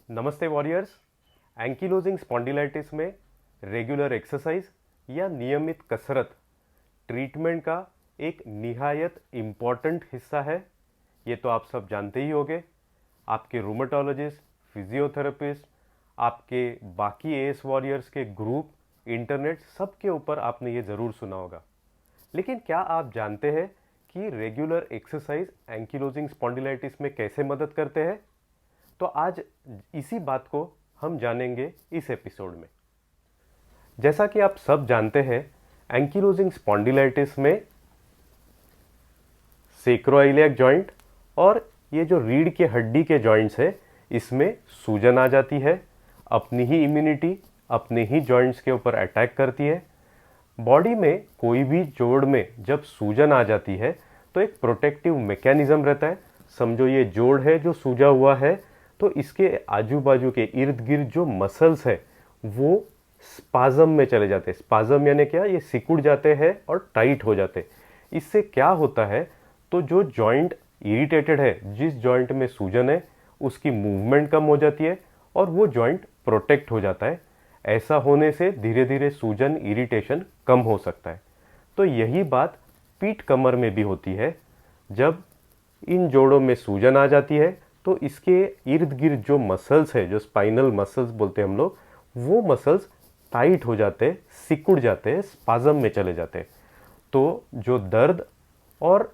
नमस्ते warriors. Ankylosing spondylitis में regular exercise या नियमित कसरत ट्रीटमेंट का एक निहायत इम्पॉर्टेंट हिस्सा है। ये तो आप सब जानते ही होंगे। आपके रूमेटोलॉजिस्ट, फिजियोथेरेपिस्ट, आपके बाकी एएस वॉरियर्स के ग्रुप, इंटरनेट, सब के ऊपर आपने ये ज़रूर सुना होगा। लेकिन क्या आप जानते हैं कि रेगुलर एक्सरसाइज एंकिलोजिंग स्पॉन्डिलाइटिस में कैसे मदद करते हैं? तो आज इसी बात को हम जानेंगे इस एपिसोड में। जैसा कि आप सब जानते हैं, एंकिलोजिंग स्पॉन्डिलाइटिस में सेक्रोइलियक जॉइंट और ये जो रीढ़ के हड्डी के जॉइंट्स है, इसमें सूजन आ जाती है। अपनी ही इम्यूनिटी अपने ही जॉइंट्स के ऊपर अटैक करती है। बॉडी में कोई भी जोड़ में जब सूजन आ जाती है तो एक प्रोटेक्टिव मैकेनिज्म रहता है। समझो ये जोड़ है जो सूजा हुआ है, तो इसके आजू बाजू के इर्द गिर्द जो मसल्स है वो स्पाज्म में चले जाते हैं। स्पाज्म यानी क्या? ये सिकुड़ जाते हैं और टाइट हो जाते हैं। इससे क्या होता है, तो जो जॉइंट इरिटेटेड है, जिस जॉइंट में सूजन है, उसकी मूवमेंट कम हो जाती है और वो जॉइंट प्रोटेक्ट हो जाता है। ऐसा होने से धीरे धीरे सूजन, इरिटेशन कम हो सकता है। तो यही बात पीठ कमर में भी होती है। जब इन जोड़ों में सूजन आ जाती है तो इसके इर्द गिर्द जो मसल्स है, जो स्पाइनल मसल्स बोलते हैं हम लोग, वो मसल्स टाइट हो जाते हैं, सिकुड़ जाते हैं, स्पाज्म में चले जाते हैं। तो जो दर्द और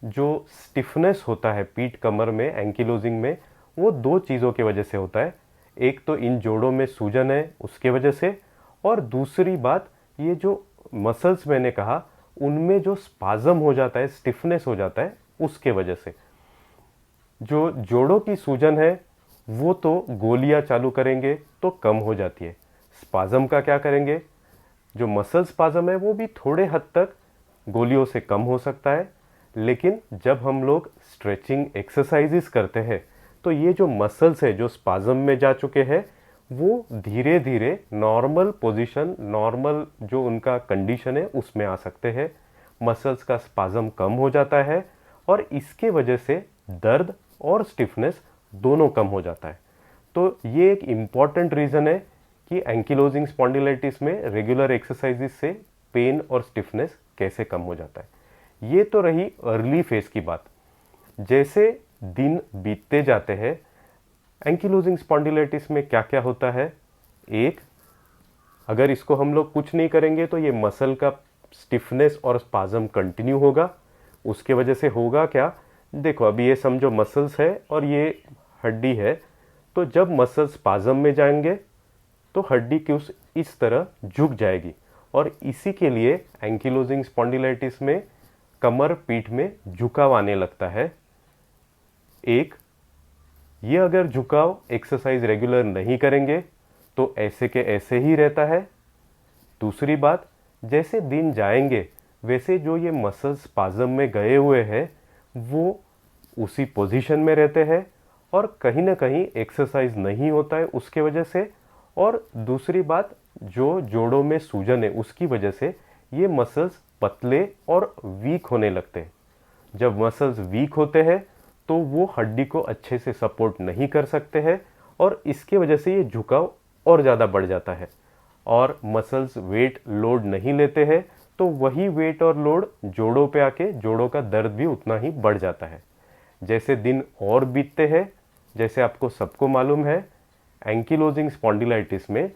जो स्टिफनेस होता है पीठ कमर में एंकिलोजिंग में, वो दो चीज़ों की वजह से होता है। एक तो इन जोड़ों में सूजन है उसके वजह से, और दूसरी बात ये जो मसल्स मैंने कहा उनमें जो स्पाज्म हो जाता है, स्टिफनेस हो जाता है, उसके वजह से। जो जोड़ों की सूजन है वो तो गोलियां चालू करेंगे तो कम हो जाती है। स्पाज्म का क्या करेंगे? जो मसल स्पाज्म है वो भी थोड़े हद तक गोलियों से कम हो सकता है। लेकिन जब हम लोग स्ट्रेचिंग एक्सरसाइजेस करते हैं तो ये जो मसल्स है जो स्पाज्म में जा चुके हैं, वो धीरे धीरे नॉर्मल पोजीशन, नॉर्मल जो उनका कंडीशन है उसमें आ सकते हैं। मसल्स का स्पाज्म कम हो जाता है और इसके वजह से दर्द और स्टिफनेस दोनों कम हो जाता है। तो ये एक इम्पॉर्टेंट रीज़न है कि एंकिलोजिंग स्पॉन्डिलाइटिस में रेगुलर एक्सरसाइजेस से पेन और स्टिफनेस कैसे कम हो जाता है। ये तो रही अर्ली फेज की बात। जैसे दिन बीतते जाते हैं, एंकिलोजिंग स्पॉन्डिलाइटिस में क्या क्या होता है। एक, अगर इसको हम लोग कुछ नहीं करेंगे तो ये मसल का स्टिफनेस और स्पाज्म कंटिन्यू होगा। उसके वजह से होगा क्या? देखो, अभी ये समझो मसल्स है और ये हड्डी है, तो जब मसल्स स्पाज्म में जाएंगे तो हड्डी की इस तरह झुक जाएगी, और इसी के लिए एंकिलोजिंग स्पॉन्डिलाइटिस में कमर पीठ में झुकाव आने लगता है। एक, ये अगर झुकाव एक्सरसाइज रेगुलर नहीं करेंगे तो ऐसे के ऐसे ही रहता है। दूसरी बात, जैसे दिन जाएंगे वैसे जो ये मसल्स स्पाज्म में गए हुए हैं वो उसी पोजीशन में रहते हैं और कहीं ना कहीं एक्सरसाइज नहीं होता है उसके वजह से। और दूसरी बात, जो जोड़ों में सूजन है उसकी वजह से ये मसल्स पतले और वीक होने लगते हैं। जब मसल्स वीक होते हैं तो वो हड्डी को अच्छे से सपोर्ट नहीं कर सकते हैं और इसके वजह से ये झुकाव और ज़्यादा बढ़ जाता है। और मसल्स वेट लोड नहीं लेते हैं तो वही वेट और लोड जोड़ों पे आके जोड़ों का दर्द भी उतना ही बढ़ जाता है। जैसे दिन और बीतते हैं, जैसे आपको सबको मालूम है, एंकिलोजिंग स्पॉन्डिलाइटिस में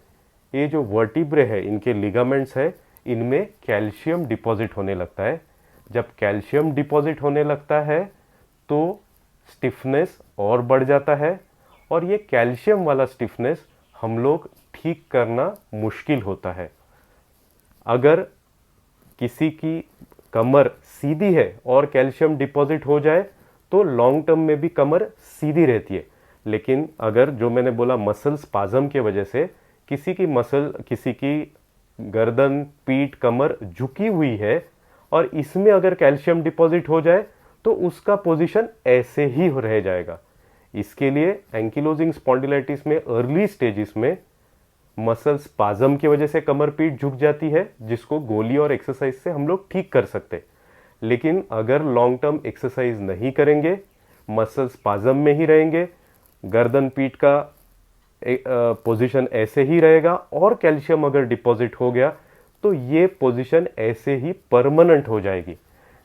ये जो वर्टिब्रे है, इनके लिगामेंट्स है, इनमें कैल्शियम डिपॉजिट होने लगता है। जब कैल्शियम डिपॉजिट होने लगता है तो स्टिफनेस और बढ़ जाता है, और ये कैल्शियम वाला स्टिफनेस हम लोग ठीक करना मुश्किल होता है। अगर किसी की कमर सीधी है और कैल्शियम डिपॉजिट हो जाए तो लॉन्ग टर्म में भी कमर सीधी रहती है। लेकिन अगर, जो मैंने बोला, मसल स्पाज्म के वजह से किसी की मसल, किसी की गर्दन, पीठ, कमर झुकी हुई है और इसमें अगर कैल्शियम डिपॉजिट हो जाए तो उसका पोजीशन ऐसे ही रह जाएगा। इसके लिए एंकिलोजिंग स्पॉन्डिलाइटिस में अर्ली स्टेजेस में मसल स्पाज्म की वजह से कमर पीठ झुक जाती है, जिसको गोली और एक्सरसाइज से हम लोग ठीक कर सकते हैं। लेकिन अगर लॉन्ग टर्म एक्सरसाइज नहीं करेंगे, मसल स्पाज्म में ही रहेंगे, गर्दन पीठ का पोजीशन ऐसे ही रहेगा और कैल्शियम अगर डिपॉजिट हो गया तो ये पोजीशन ऐसे ही परमानेंट हो जाएगी।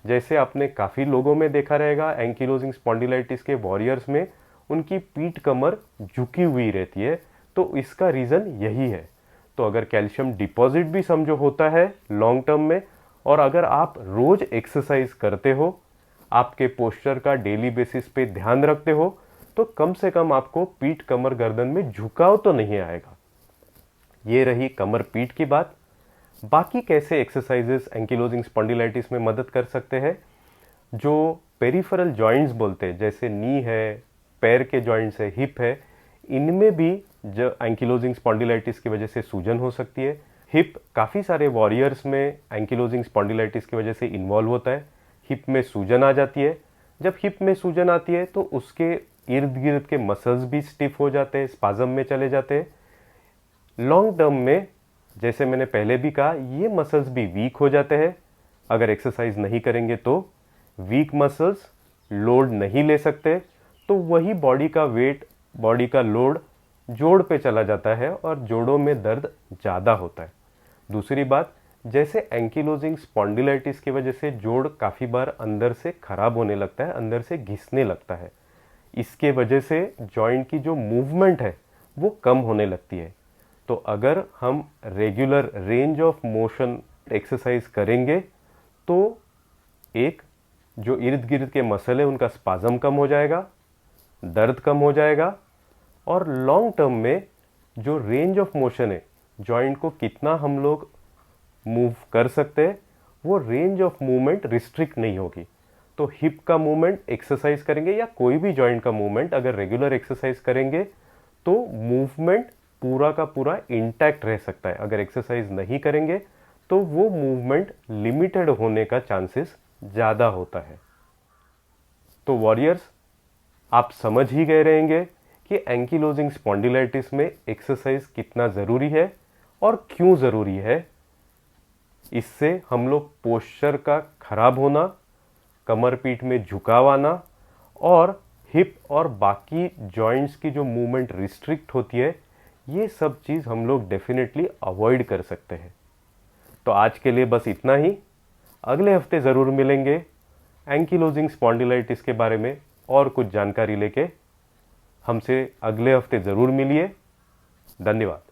जैसे आपने काफ़ी लोगों में देखा रहेगा एंकिलोजिंग स्पॉन्डिलाइटिस के वॉरियर्स में उनकी पीठ कमर झुकी हुई रहती है, तो इसका रीज़न यही है। तो अगर कैल्शियम डिपॉजिट भी समझो होता है लॉन्ग टर्म में, और अगर आप रोज एक्सरसाइज करते हो, आपके पोस्चर का डेली बेसिस पे ध्यान रखते हो, तो कम से कम आपको पीठ कमर गर्दन में झुकाव तो नहीं आएगा। ये रही कमर पीठ की बात। बाकी कैसे एक्सरसाइजेस एंकिलोजिंग स्पॉन्डिलाइटिस में मदद कर सकते हैं? जो पेरिफेरल जॉइंट्स बोलते हैं, जैसे नी है, पैर के जॉइंट्स है, हिप है, इनमें भी जो एंकिलोजिंग स्पॉन्डिलाइटिस की वजह से सूजन हो सकती है। हिप काफ़ी सारे वॉरियर्स में एंकिलोजिंग स्पॉन्डिलाइटिस की वजह से इन्वॉल्व होता है। हिप में सूजन आ जाती है। जब हिप में सूजन आती है तो उसके इर्द गिर्द के मसल्स भी स्टिफ हो जाते हैं, स्पाज्म में चले जाते हैं। लॉन्ग टर्म में, जैसे मैंने पहले भी कहा, ये मसल्स भी वीक हो जाते हैं। अगर एक्सरसाइज नहीं करेंगे तो वीक मसल्स लोड नहीं ले सकते, तो वही बॉडी का वेट, बॉडी का लोड जोड़ पे चला जाता है और जोड़ों में दर्द ज़्यादा होता है। दूसरी बात, जैसे एंकिलोजिंग स्पॉन्डिलाइटिस की वजह से जोड़ काफ़ी बार अंदर से खराब होने लगता है, अंदर से घिसने लगता है। इसके वजह से जॉइंट की जो मूवमेंट है वो कम होने लगती है। तो अगर हम regular range of motion exercise करेंगे तो एक जो इर्द गिर्द के मसल है उनका स्पाज्म कम हो जाएगा, दर्द कम हो जाएगा, और लॉन्ग टर्म में जो रेंज ऑफ मोशन है, जॉइंट को कितना हम लोग मूव कर सकते हैं, वो रेंज ऑफ मूवमेंट रिस्ट्रिक्ट नहीं होगी। तो हिप का मूवमेंट एक्सरसाइज करेंगे या कोई भी जॉइंट का मूवमेंट अगर रेगुलर एक्सरसाइज करेंगे तो मूवमेंट पूरा का पूरा इंटैक्ट रह सकता है। अगर एक्सरसाइज नहीं करेंगे तो वो मूवमेंट लिमिटेड होने का चांसेस ज़्यादा होता है। तो वॉरियर्स, आप समझ ही गए रहेंगे कि एंकिलोजिंग स्पॉन्डिलाइटिस में एक्सरसाइज कितना ज़रूरी है और क्यों ज़रूरी है। इससे हम लोग पोस्चर का खराब होना, कमर पीठ में झुकाव आना और हिप और बाकी जॉइंट्स की जो मूवमेंट रिस्ट्रिक्ट होती है, ये सब चीज़ हम लोग डेफिनेटली अवॉइड कर सकते हैं। तो आज के लिए बस इतना ही। अगले हफ्ते ज़रूर मिलेंगे एंकिलोजिंग स्पॉन्डिलाइटिस के बारे में और कुछ जानकारी लेके। हमसे अगले हफ्ते ज़रूर मिलिए। धन्यवाद।